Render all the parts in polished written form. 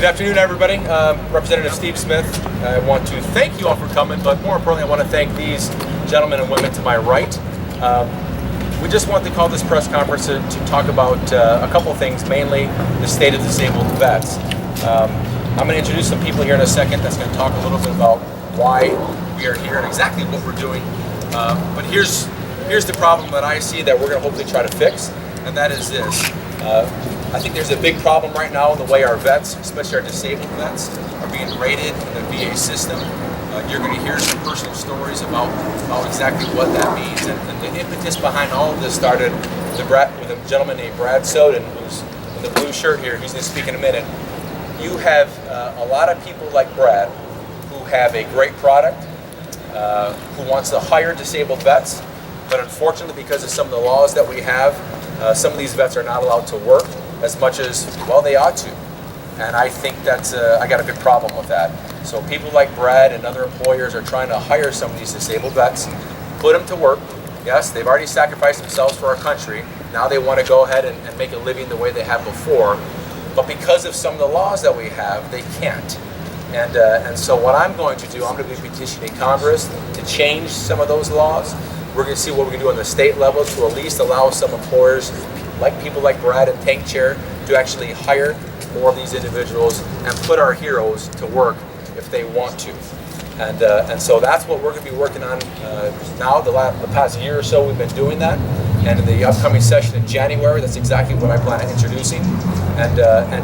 Good afternoon, everybody. Representative Steve Smith. I want to thank you all for coming, but more importantly, I want to thank these gentlemen and women to my right. We just want to call this press conference to talk about a couple things, mainly the state of disabled vets. I'm going to introduce some people here in a second that's going to talk a little bit about why we are here and exactly what we're doing. But here's the problem that I see that we're going to hopefully try to fix, and that is this. I think there's a big problem right now in the way our vets, especially our disabled vets, are being rated in the VA system. You're going to hear some personal stories about exactly what that means. And the impetus behind all of this started with a gentleman named Brad Soden, who's in the blue shirt here. He's going to speak in a minute. You have a lot of people like Brad who have a great product, who wants to hire disabled vets, but unfortunately because of some of the laws that we have, some of these vets are not allowed to work as much as, well, they ought to. And I think that's, I got a big problem with that. So people like Brad and other employers are trying to hire some of these disabled vets, put them to work. Yes, they've already sacrificed themselves for our country. Now they want to go ahead and make a living the way they have before. But because of some of the laws that we have, they can't. And so what I'm going to do, I'm going to be petitioning Congress to change some of those laws. We're going to see what we can do on the state level to at least allow some employers, like people like Brad and Tankchair, to actually hire more of these individuals and put our heroes to work if they want to. And so that's what we're going to be working on now. The past year or so we've been doing that. And in the upcoming session in January, that's exactly what I plan on introducing. And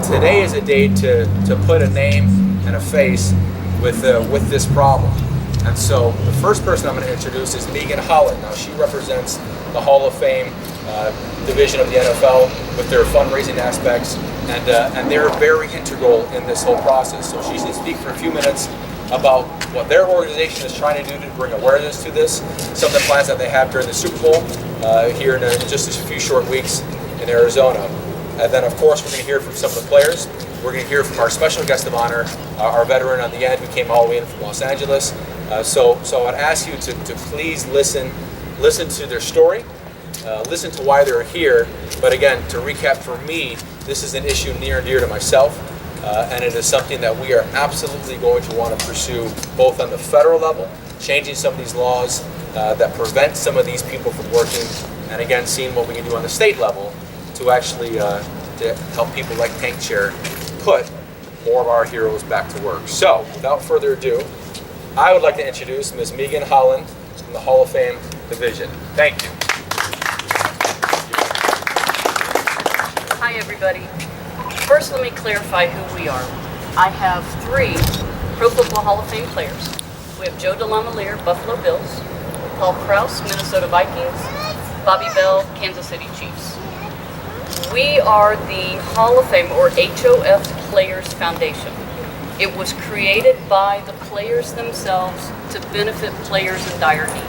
today is a day to put a name and a face with this problem. And so the first person I'm going to introduce is Megan Holland. Now she represents the Hall of Fame division of the NFL with their fundraising aspects, and they're very integral in this whole process. So she's going to speak for a few minutes about what their organization is trying to do to bring awareness to this, some of the plans that they have during the Super Bowl here in just a few short weeks in Arizona. And then, of course, we're going to hear from some of the players. We're going to hear from our special guest of honor, our veteran on the end who came all the way in from Los Angeles. So I'd ask you to please listen to their story, listen to why they're here. But again, to recap, for me, this is an issue near and dear to myself, and it is something that we are absolutely going to want to pursue both on the federal level, changing some of these laws that prevent some of these people from working, and again, seeing what we can do on the state level to actually to help people like Tankchair put more of our heroes back to work. So, without further ado, I would like to introduce Ms. Megan Holland from the Hall of Fame division. Thank you. Hi, everybody. First, let me clarify who we are. I have 3 Pro Football Hall of Fame players. We have Joe DeLamielleure, Buffalo Bills, Paul Krause, Minnesota Vikings, Bobby Bell, Kansas City Chiefs. We are the Hall of Fame, or HOF Players Foundation. It was created by the players themselves to benefit players in dire need.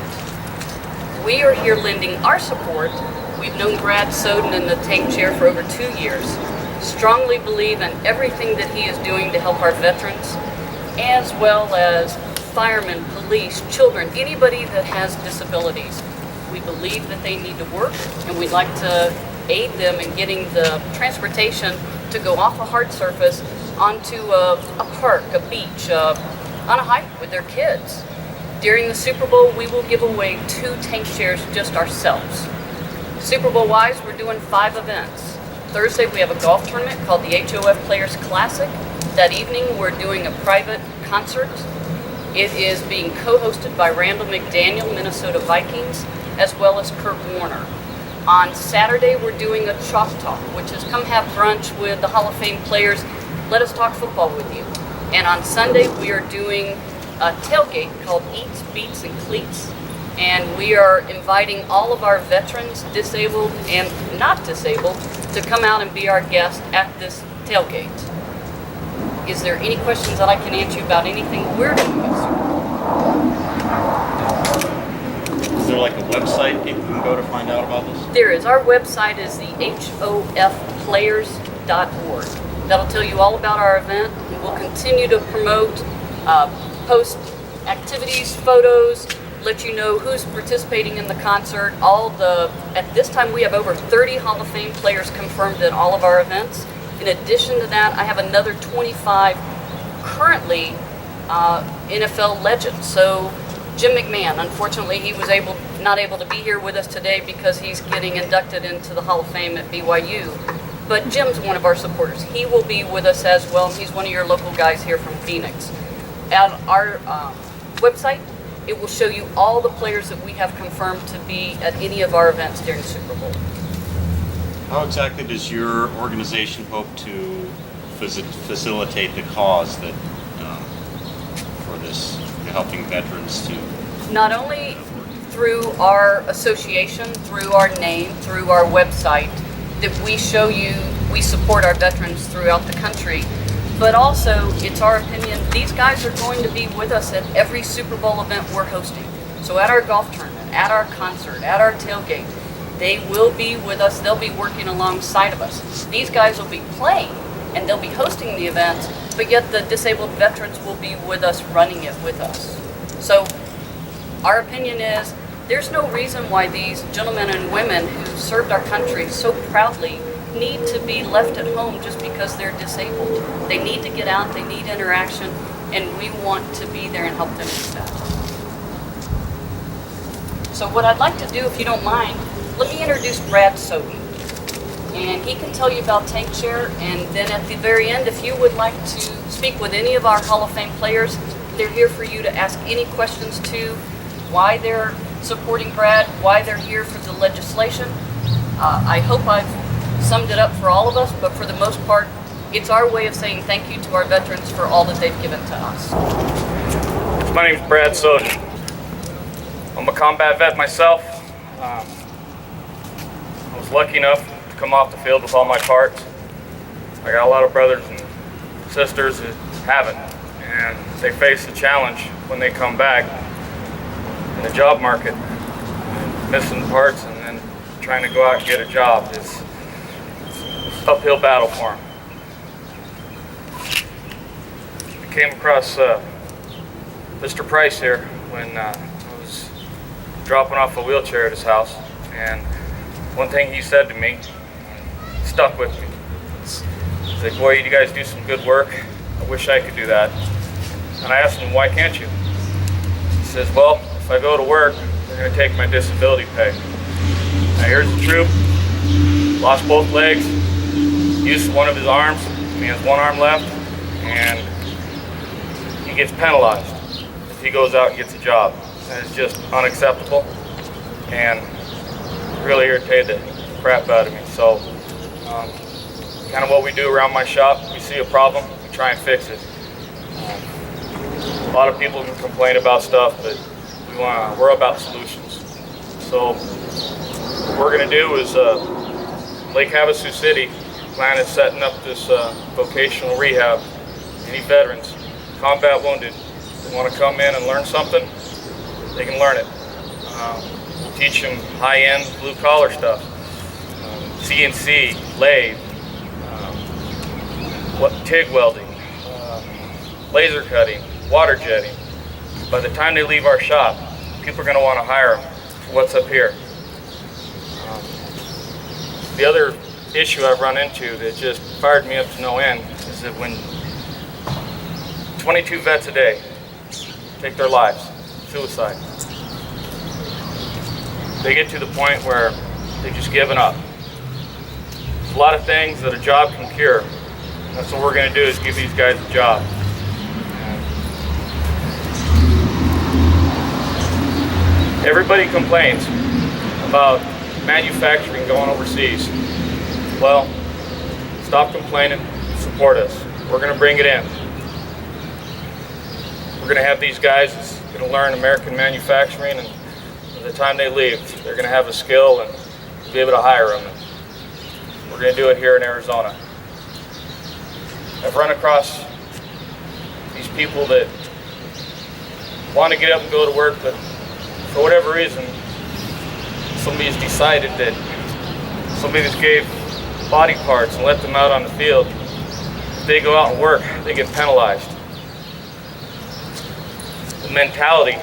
We are here lending our support. We've known Brad Soden in the Tankchair for over 2 years. Strongly believe in everything that he is doing to help our veterans, as well as firemen, police, children, anybody that has disabilities. We believe that they need to work, and we'd like to aid them in getting the transportation to go off a hard surface onto a park, a beach, on a hike with their kids. During the Super Bowl, we will give away 2 Tankchairs just ourselves. Super Bowl wise, we're doing 5 events. Thursday, we have a golf tournament called the HOF Players Classic. That evening, we're doing a private concert. It is being co-hosted by Randall McDaniel, Minnesota Vikings, as well as Kurt Warner. On Saturday, we're doing a Chalk Talk, which is come have brunch with the Hall of Fame players. Let us talk football with you. And on Sunday, we are doing a tailgate called Eats, Beats, and Cleats. And we are inviting all of our veterans, disabled and not disabled, to come out and be our guest at this tailgate. Is there any questions that I can answer about anything we're doing at Super Bowl? Is there like a website people can go to find out about this? There is. Our website is the hofplayers.org. That'll tell you all about our event. We'll continue to promote, post activities, photos, let you know who's participating in the concert. At this time we have over 30 Hall of Fame players confirmed at all of our events, In addition to that, I have another 25 currently NFL legends. So Jim McMahon, unfortunately, he was not able to be here with us today because he's getting inducted into the Hall of Fame at BYU. But Jim's one of our supporters. He will be with us as well. He's one of your local guys here from Phoenix. At our website, it will show you all the players that we have confirmed to be at any of our events during Super Bowl. How exactly does your organization hope to facilitate the cause that for this, helping veterans to? Not only through our association, through our name, through our website, that we show you we support our veterans throughout the country, but also it's our opinion these guys are going to be with us at every Super Bowl event we're hosting. So at our golf tournament, at our concert, at our tailgate, they will be with us. They'll be working alongside of us. These guys will be playing and they'll be hosting the events, but yet the disabled veterans will be with us, running it with us. So our opinion is there's no reason why these gentlemen and women who served our country so proudly need to be left at home just because they're disabled. They need to get out, they need interaction, and we want to be there and help them do that. So what I'd like to do, if you don't mind, let me introduce Brad Soden. And he can tell you about Tankchair, and then at the very end, if you would like to speak with any of our Hall of Fame players, they're here for you to ask any questions to, why they're supporting Brad, why they're here for the legislation. I hope I've summed it up for all of us, but for the most part, it's our way of saying thank you to our veterans for all that they've given to us. My name's Brad Soden. I'm a combat vet myself. I was lucky enough to come off the field with all my parts. I got a lot of brothers and sisters that haven't, and they face the challenge when they come back in the job market, missing parts and then trying to go out and get a job. It's an uphill battle for them. I came across Mr. Price here when I was dropping off a wheelchair at his house, and one thing he said to me stuck with me. He's like, "Boy, you guys do some good work. I wish I could do that." And I asked him, "Why can't you?" He says, "Well, if I go to work, they're going to take my disability pay." Now here's the truth. Lost both legs, used one of his arms, he has one arm left, and he gets penalized if he goes out and gets a job. That is just unacceptable and really irritated the crap out of me. So kind of what we do around my shop, we see a problem, we try and fix it. A lot of people can complain about stuff, but we're about solutions. So what we're going to do is Lake Havasu City plan is setting up this vocational rehab. Any veterans, combat wounded, they want to come in and learn something, they can learn it. We'll teach them high-end blue-collar stuff, CNC, lathe, TIG welding, laser cutting, water jetting. By the time they leave our shop, people are going to want to hire them for what's up here. The other issue I've run into that just fired me up to no end is that when 22 vets a day take their lives, suicide, they get to the point where they've just given up. There's a lot of things that a job can cure. That's what we're going to do, is give these guys a job. Everybody complains about manufacturing going overseas. Well, stop complaining, support us. We're going to bring it in. We're going to have these guys that's going to learn American manufacturing, and by the time they leave, they're going to have a skill and be able to hire them. We're going to do it here in Arizona. I've run across these people that want to get up and go to work, but for whatever reason, somebody's decided that somebody just gave body parts and let them out on the field. If they go out and work, they get penalized. The mentality,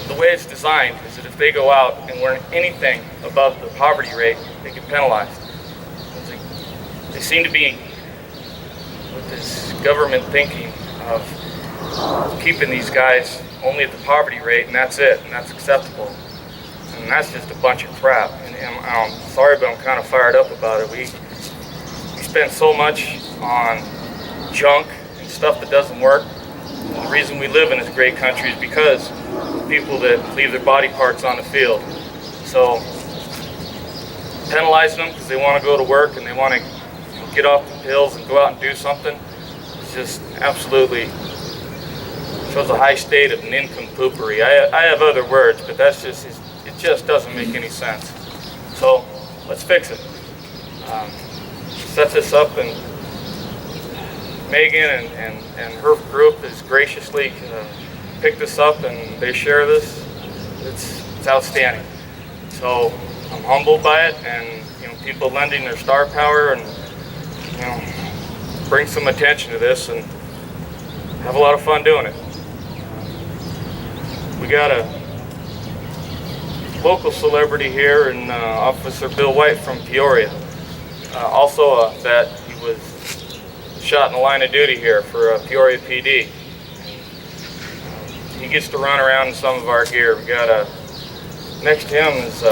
the way it's designed is that if if they go out and learn anything above the poverty rate, they get penalized. They seem to be with this government thinking of keeping these guys only at the poverty rate, and that's it, and that's acceptable. And that's just a bunch of crap. And I'm sorry, but I'm kind of fired up about it. We spend so much on junk and stuff that doesn't work. And the reason we live in this great country is because of people that leave their body parts on the field. So penalizing them because they want to go to work and they want to get off the pills and go out and do something, it's just absolutely shows a high state of nincompoopery. I have other words, but that's just, it just doesn't make any sense. So let's fix it. Set this up, and Megan and her group has graciously picked this up, and they share this. It's outstanding. So I'm humbled by it, and people lending their star power and bring some attention to this and have a lot of fun doing it. We got a local celebrity here, and Officer Bill White from Peoria. Also a vet. He was shot in the line of duty here for Peoria PD. He gets to run around in some of our gear. We got next to him is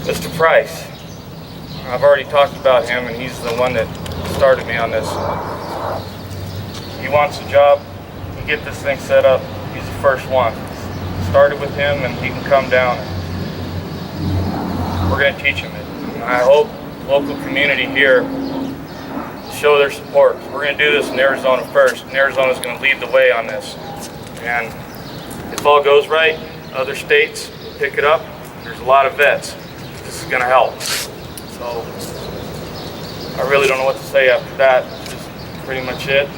Mr. Price. I've already talked about him, and he's the one that started me on this. He wants a job. We get this thing set up. He's the first one. Started with him, and he can come down. We're going to teach him it. And I hope the local community here show their support. We're going to do this in Arizona first, and Arizona's going to lead the way on this. And if all goes right, other states will pick it up. There's a lot of vets. This is going to help. So I really don't know what to say after that. It's just pretty much it.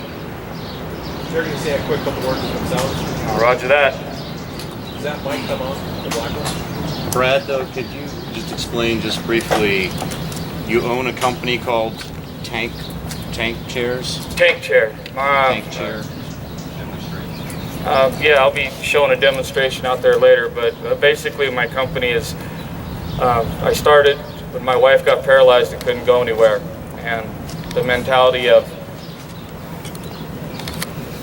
You're going to say a quick couple words with themselves. Roger that. Does that mic come on, the black one? Brad, though, could you just explain just briefly, you own a company called Tankchair? Tankchair. Tankchair. Yeah, I'll be showing a demonstration out there later, but basically my company is, I started when my wife got paralyzed and couldn't go anywhere, and the mentality of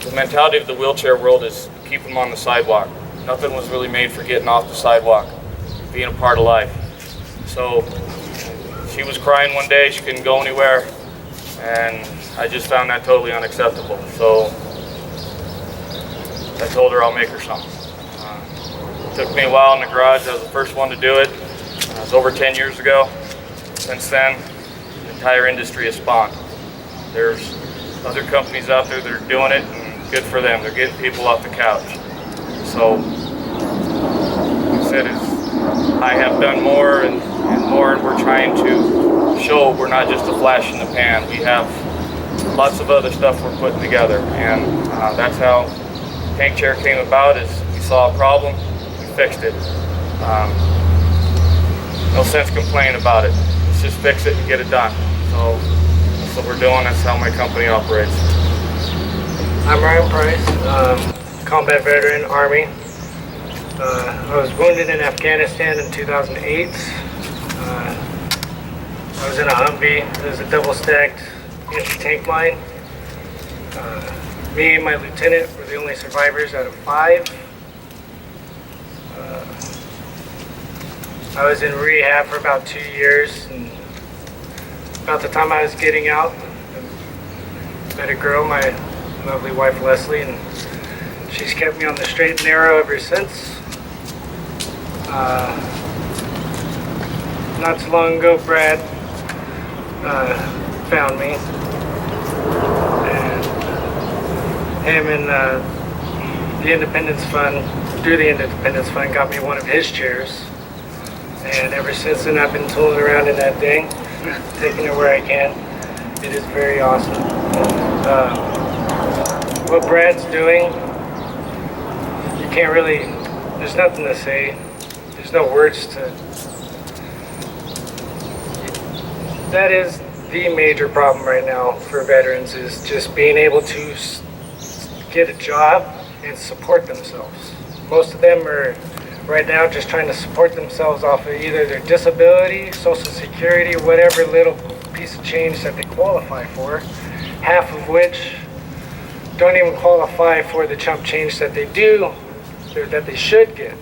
the wheelchair world is keep them on the sidewalk. Nothing was really made for getting off the sidewalk, being a part of life. So she was crying one day, she couldn't go anywhere, and I just found that totally unacceptable. So I told her I'll make her something. It took me a while in the garage. I was the first one to do it. It was over 10 years ago. Since then, the entire industry has spawned. There's other companies out there that are doing it, and good for them. They're getting people off the couch. So, like I said, I have done more and more, and we're trying to show we're not just a flash in the pan. We have lots of other stuff we're putting together, and that's how Tankchair came about. Is we saw a problem, we fixed it. No sense complaining about it. Let's just fix it and get it done. So that's what we're doing. That's how my company operates. I'm Ryan Price, combat veteran, Army. I was wounded in Afghanistan in 2008. I was in a Humvee. It was a double-stacked anti-tank mine. Me and my lieutenant were the only survivors out of 5. I was in rehab for about 2 years, and about the time I was getting out, I met a girl, my lovely wife Leslie, and she's kept me on the straight and narrow ever since. Not too long ago, Brad found me, and him and the Independence Fund, through the Independence Fund, got me one of his chairs. And ever since then, I've been tooling around in that thing, taking it where I can. It is very awesome. What Brad's doing, you can't really, there's nothing to say. There's no words to. That is the major problem right now for veterans, is just being able to get a job and support themselves. Most of them are right now just trying to support themselves off of either their disability, Social Security, whatever little piece of change that they qualify for, half of which don't even qualify for the chump change that they do, or that they should get.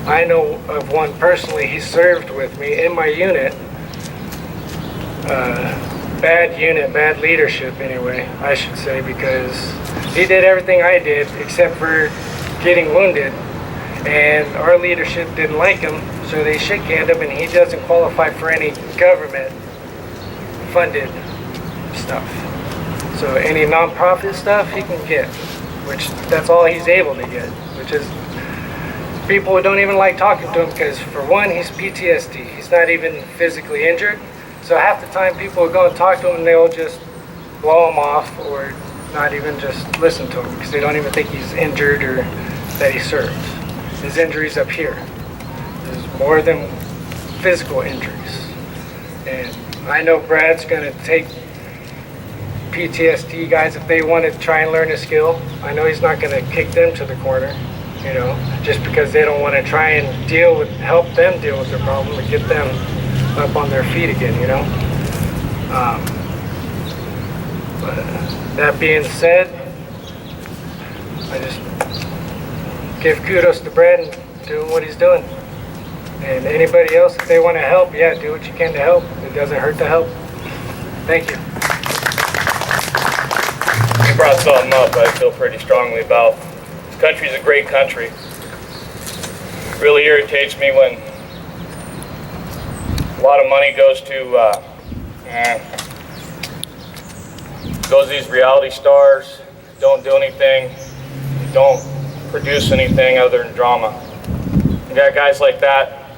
I know of one personally, he served with me in my unit. Bad unit, bad leadership anyway, I should say, because he did everything I did except for getting wounded. And our leadership didn't like him, so they shit-canned him, and he doesn't qualify for any government-funded stuff. So any non-profit stuff he can get, which that's all he's able to get, which is people don't even like talking to him because, for one, he's PTSD. He's not even physically injured. So half the time people will go and talk to him and they'll just blow him off or not even just listen to him because they don't even think he's injured or that he served. His injury's up here. There's more than physical injuries. And I know Brad's gonna take PTSD guys if they want to try and learn a skill. I know he's not gonna kick them to the corner, you know, just because they don't want to try and help them deal with their problem and get them up on their feet again, you know. But that being said, I just give kudos to Brad and doing what he's doing. And anybody else, if they want to help, yeah, do what you can to help. It doesn't hurt to help. Thank you. You brought something up I feel pretty strongly about. This country's a great country. It really irritates me when a lot of money goes to these reality stars, don't do anything, don't produce anything other than drama. You got guys like that.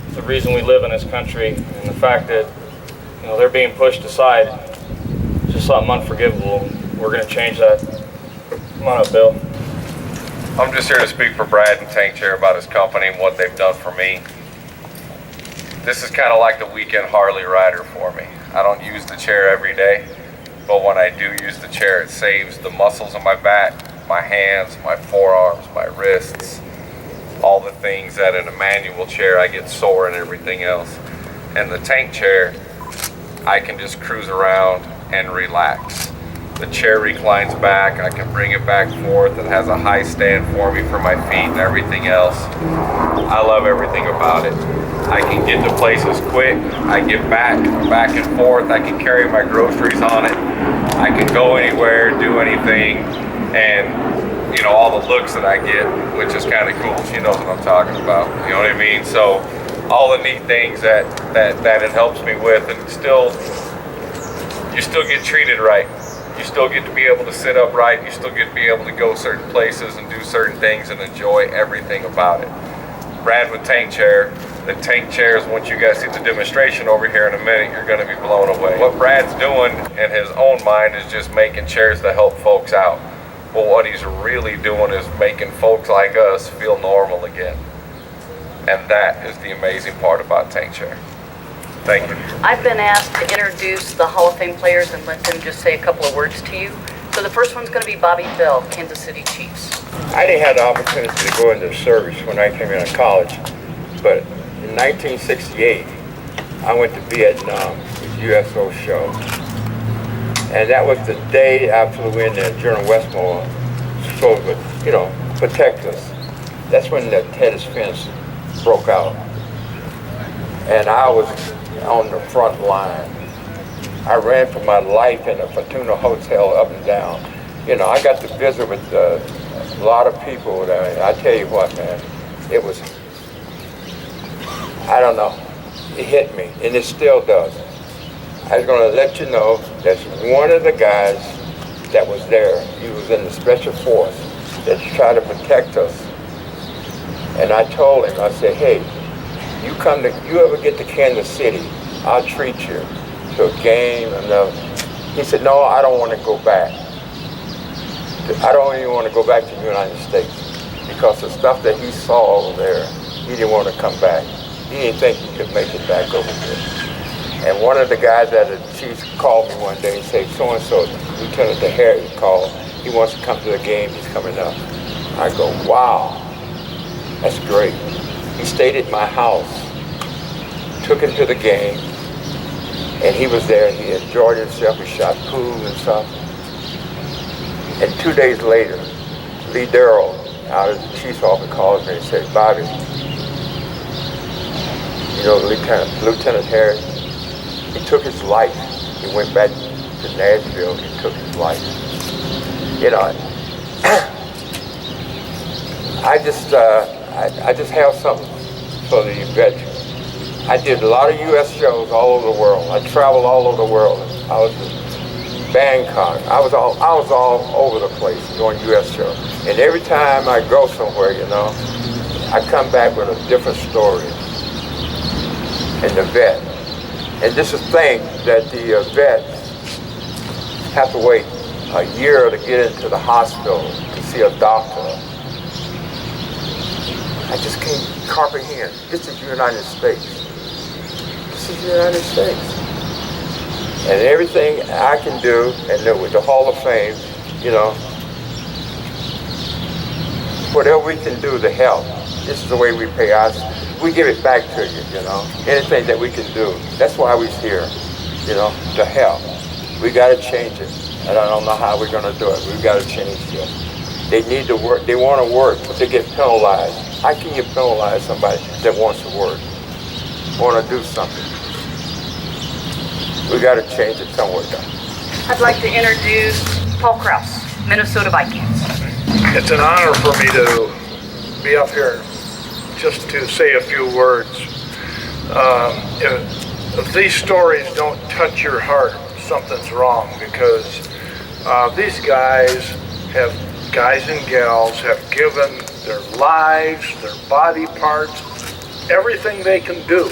It's the reason we live in this country, and the fact that, you know, they're being pushed aside, it's just something unforgivable. We're going to change that. Come on up, Bill. I'm just here to speak for Brad and Tankchair about his company and what they've done for me. This is kind of like the weekend Harley rider for me. I don't use the chair every day, but when I do use the chair, it saves the muscles in my back, my hands, my forearms, my wrists, all the things that in a manual chair I get sore and everything else. And the Tankchair, I can just cruise around and relax. The chair reclines back, I can bring it back forth. It has a high stand for me for my feet and everything else. I love everything about it. I can get to places quick, I get back and forth, I can carry my groceries on it. I can go anywhere, do anything, and you know, all the looks that I get, which is kind of cool. She knows what I'm talking about, you know what I mean? So all the neat things that it helps me with, and you still get treated right. You still get to be able to sit upright. You still get to be able to go certain places and do certain things and enjoy everything about it. Brad with Tankchair. The Tankchairs, once you guys see the demonstration over here in a minute, you're going to be blown away. What Brad's doing in his own mind is just making chairs to help folks out. But what he's really doing is making folks like us feel normal again. And that is the amazing part about Tankchair. Thank you. I've been asked to introduce the Hall of Fame players and let them just say a couple of words to you. So the first one's going to be Bobby Bell, Kansas City Chiefs. I didn't have the opportunity to go into the service when I came out of college, but in 1968, I went to Vietnam, the USO show. And that was the day I flew in there. General Westmore was supposed to, protect us. That's when the tennis fence broke out. And I was on the front line. I ran for my life in a Fortuna hotel up and down. I got to visit with a lot of people there. I tell you what, man, it was, I don't know, it hit me, and it still does. I was gonna let you know that one of the guys that was there, he was in the special force that tried to protect us. And I told him, I said, hey, you ever get to Kansas City, I'll treat you to a game. He said, no, I don't want to go back. I don't even want to go back to the United States because the stuff that he saw over there, he didn't want to come back. He didn't think he could make it back over there. And one of the guys at the Chiefs called me one day and said, so-and-so, Lieutenant DeHare, he called. He wants to come to the game. He's coming up. I go, wow. That's great. He stayed at my house, took him to the game, and he was there. He enjoyed himself. He shot pool and stuff. And 2 days later, DeLamielleure out of the chief's office calls me and said, Bobby, you know, Lieutenant Harris, he took his life. He went back to Nashville, he took his life. You know, I just have something for the veterans. I did a lot of U.S. shows all over the world. I traveled all over the world. I was in Bangkok. I was all over the place doing U.S. shows. And every time I go somewhere, you know, I come back with a different story. And the vet. And this is the thing that the vets have to wait a year to get into the hospital to see a doctor. I just can't comprehend. This is the United States. This is the United States. And everything I can do, and with the Hall of Fame, you know, whatever we can do to help, this is the way we pay us. We give it back to you, you know, anything that we can do. That's why we're here, you know, to help. We got to change it. And I don't know how we're going to do it. We've got to change it. They need to work. They want to work, but they get penalized. How can you penalize somebody that wants to work, want to do something? We got to change it somewhere, though. I'd like to introduce Paul Krause, Minnesota Vikings. It's an honor for me to be up here just to say a few words. If these stories don't touch your heart, something's wrong, because these guys and gals have given their lives, their body parts, everything they can do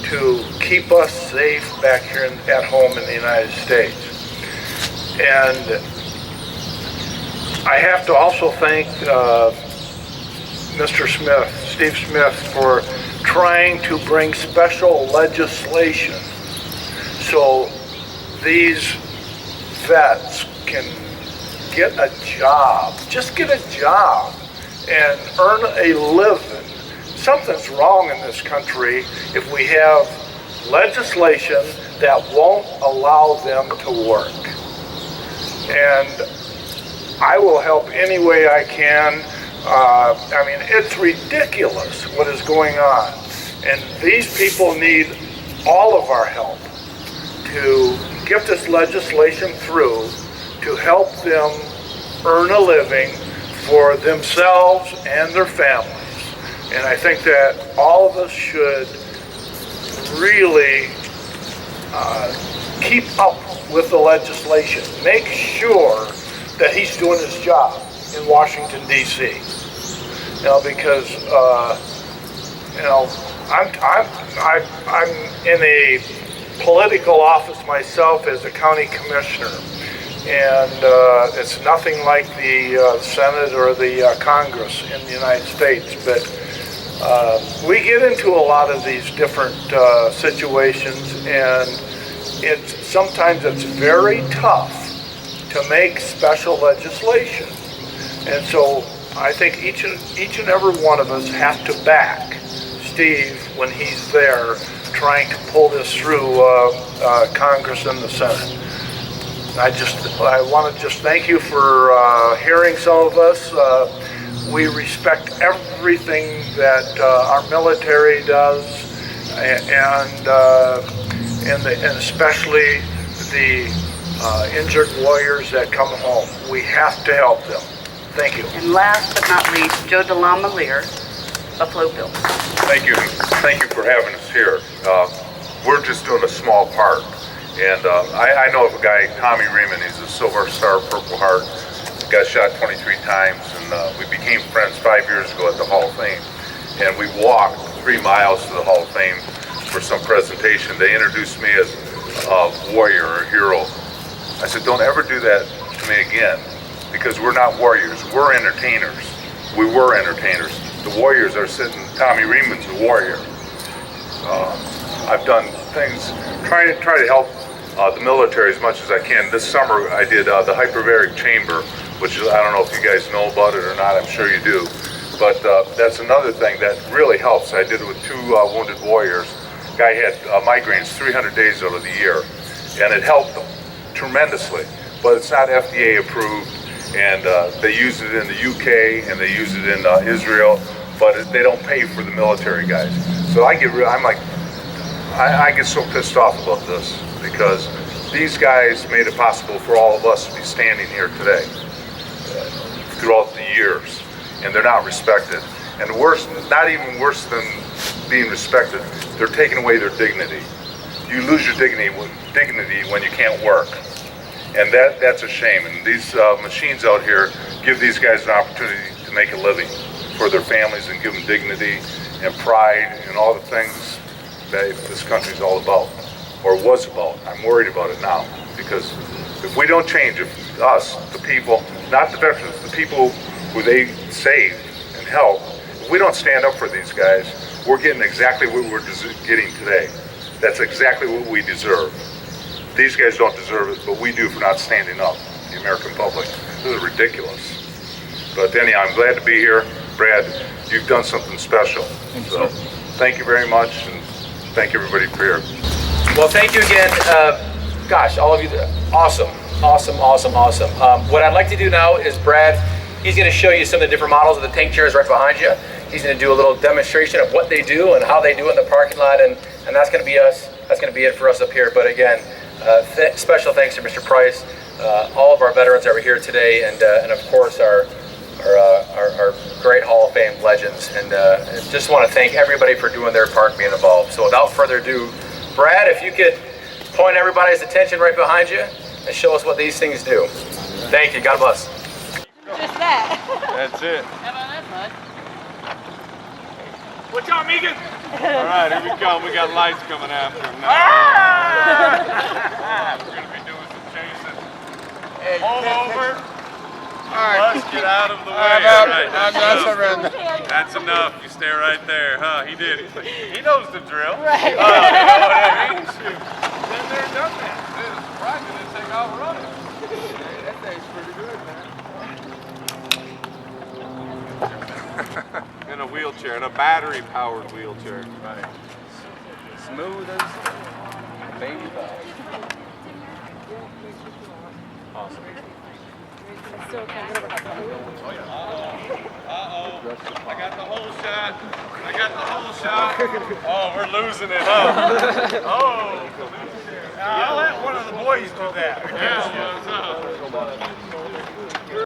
to keep us safe back here at home in the United States. And I have to also thank Mr. Smith, Steve Smith, for trying to bring special legislation so these vets can get a job, just get a job and earn a living. Something's wrong in this country if we have legislation that won't allow them to work. And I will help any way I can. I mean, it's ridiculous what is going on. And these people need all of our help to get this legislation through to help them earn a living for themselves and their families. And I think that all of us should really keep up with the legislation. Make sure that he's doing his job in Washington, D.C. You know, because you know, I'm in a political office myself as a county commissioner, and it's nothing like the Senate or the Congress in the United States, but we get into a lot of these different situations, and sometimes it's very tough to make special legislation. And so I think each and every one of us have to back Steve when he's there trying to pull this through Congress and the Senate. I want to just thank you for hearing some of us. We respect everything that our military does, and especially the injured warriors that come home. We have to help them. Thank you. And last but not least, Joe DeLamielleure, Buffalo Bills. Thank you. Thank you for having us here. We're just doing a small part. And I know of a guy, Tommy Riemann. He's a Silver Star Purple Heart. Got shot 23 times, and we became friends 5 years ago at the Hall of Fame. And we walked 3 miles to the Hall of Fame for some presentation. They introduced me as a warrior or hero. I said, don't ever do that to me again, because we're not warriors, we're entertainers. We were entertainers. The warriors are sitting, Tommy Riemann's a warrior. I've done things, try to help the military as much as I can. This summer I did the hyperbaric chamber, which is, I don't know if you guys know about it or not, I'm sure you do. But that's another thing that really helps. I did it with 2 wounded warriors. Guy had migraines 300 days out of the year, and it helped them tremendously. But it's not FDA approved, and they use it in the UK and they use it in Israel, but they don't pay for the military guys. So I get so pissed off about this because these guys made it possible for all of us to be standing here today throughout the years, and they're not respected. And worse, not even worse than being respected, they're taking away their dignity. You lose your dignity when you can't work. And that's a shame. And these machines out here give these guys an opportunity to make a living for their families and give them dignity and pride and all the things that this country's all about, or was about. I'm worried about it now, because if we don't change, if us, the people, not the veterans, the people who they saved and helped, if we don't stand up for these guys, we're getting exactly what we're getting today. That's exactly what we deserve. These guys don't deserve it, but we do for not standing up, the American public. This is ridiculous. But anyhow, I'm glad to be here. Brad, you've done something special. So thank you very much, and thank everybody for here. Well, thank you again. Gosh, all of you, awesome. What I'd like to do now is Brad, he's going to show you some of the different models of the tank chairs right behind you. He's going to do a little demonstration of what they do and how they do it in the parking lot, and that's going to be us. That's going to be it for us up here. But again, special thanks to Mr. Price, all of our veterans that were here today, and of course our great Hall of Fame legends. And just want to thank everybody for doing their part and being involved. So without further ado, Brad, if you could point everybody's attention right behind you and show us what these things do. Thank you. God bless. Just that. That's it. How about that, bud? Watch out, Megan! All right, here we come. We got lights coming after him now. We're going to be doing some chasing. Hey, hold over. All right. Let's get out of the way. That's enough. You stay right there. Huh? He did. He knows the drill. Right. You know what I mean? Shoot. Been there, done that. It's surprising to take off running. That thing's pretty good, man. In a wheelchair, in a battery-powered wheelchair. Right. Smooth as baby bell. Awesome. Uh-oh. I got the whole shot. Oh, we're losing it, huh? Oh. I'll let one of the boys do that. Yeah,